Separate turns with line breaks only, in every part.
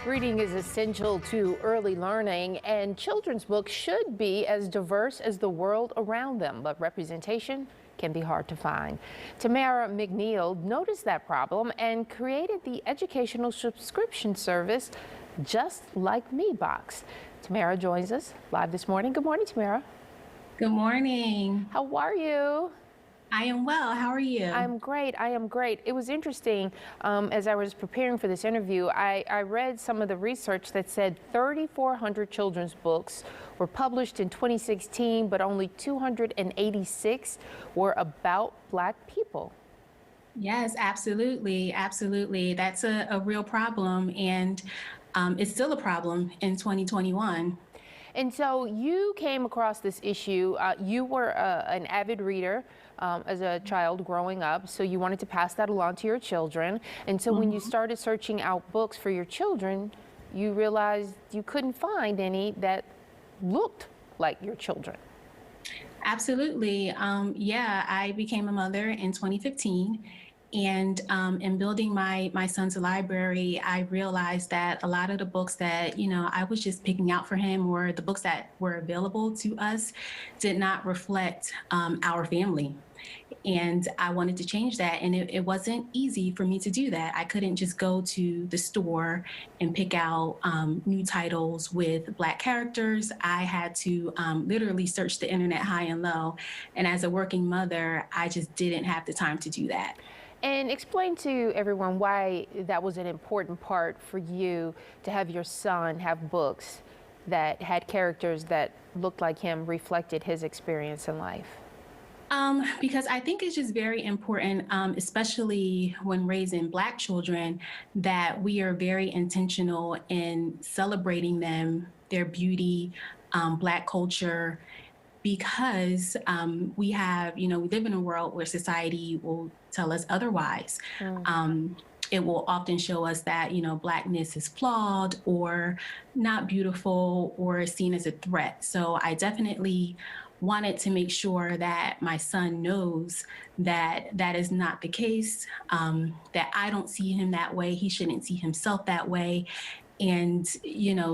Reading is essential to early learning, and children's books should be as diverse as the world around them, but representation can be hard to find. Tamara McNeil noticed that problem and created the educational subscription service Just Like Me Box. Tamara joins us live this morning. Good morning, Tamara.
Good morning.
How are you?
I am well. How are you?
I'm great. I am great. It was interesting as I was preparing for this interview. I read some of the research that said 3,400 children's books were published in 2016, but only 286 were about Black people.
Yes, absolutely. Absolutely. That's a real problem. And it's still a problem in 2021.
And so you came across this issue. You were an avid reader as a child growing up, so you wanted to pass that along to your children. And so when you started searching out books for your children, you realized you couldn't find any that looked like your children.
Absolutely. Yeah, I became a mother in 2015. And in building my son's library, I realized that a lot of the books that, I was just picking out for him, or the books that were available to us, did not reflect our family. And I wanted to change that. And it wasn't easy for me to do that. I couldn't just go to the store and pick out new titles with Black characters. I had to literally search the internet high and low. And as a working mother, I just didn't have the time to do that.
And explain to everyone why that was an important part for you to have your son have books that had characters that looked like him, reflected his experience in life.
Because I think it's just very important, especially when raising Black children, that we are very intentional in celebrating them, their beauty, Black culture, because we live in a world where society will tell us otherwise. It will often show us that, Blackness is flawed or not beautiful or seen as a threat. So I definitely wanted to make sure that my son knows that that is not the case, that I don't see him that way. He shouldn't see himself that way. And,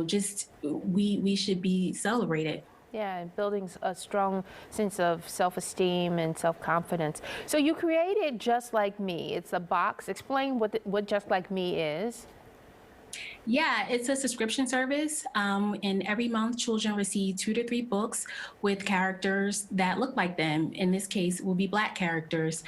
just we should be celebrated.
Yeah, and building a strong sense of self-esteem and self-confidence. So you created Just Like Me. It's a box. Explain what Just Like Me is.
Yeah, it's a subscription service. And every month, children receive 2 to 3 books with characters that look like them. In this case, will be Black characters.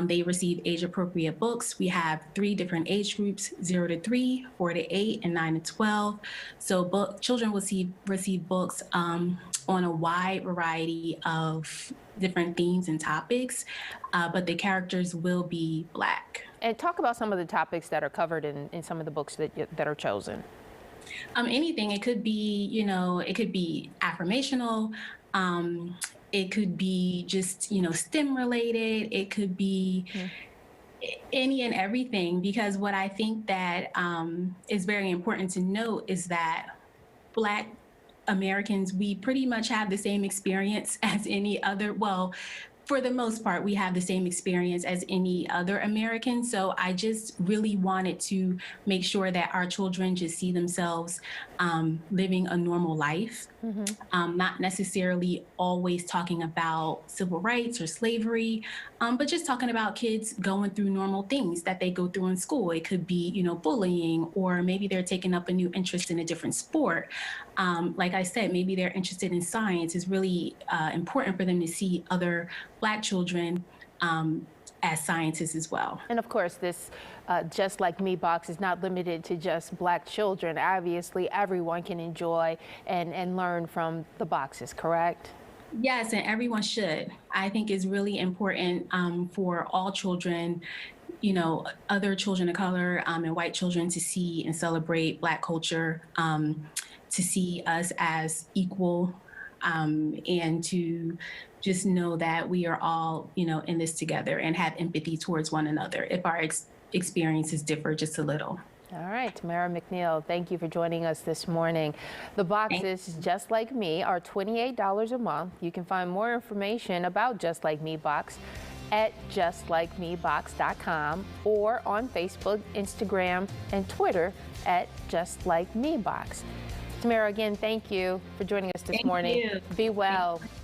They receive age-appropriate books. We have 3 different age groups: 0 to 3, 4 to 8, and 9 to 12. So children will receive books on a wide variety of different themes and topics, but the characters will be Black.
And talk about some of the topics that are covered in some of the books that are chosen.
Anything. It could be, it could be affirmational. It could be just, STEM related. It could be any and everything, because what I think that is very important to note is that Black Americans, we pretty much have the same experience as any other, well, for the most part, we have the same experience as any other American. So I just really wanted to make sure that our children just see themselves living a normal life, not necessarily always talking about civil rights or slavery, but just talking about kids going through normal things that they go through in school. It could be, bullying, or maybe they're taking up a new interest in a different sport. Like I said, maybe they're interested in science. It's really important for them to see other Black children as scientists as well.
And of course, this Just Like Me box is not limited to just Black children. Obviously, everyone can enjoy and learn from the boxes, correct?
Yes, and everyone should. I think it's really important for all children, other children of color and white children, to see and celebrate Black culture, to see us as equal, and to just know that we are all, in this together, and have empathy towards one another if our experiences differ just a little.
All right, Tamara McNeil, thank you for joining us this morning. The boxes Just Like Me are $28 a month. You can find more information about Just Like Me box at justlikemebox.com or on Facebook, Instagram, and Twitter at justlikeMebox. Tamara, again, thank you for joining us this morning.
You.
Be well.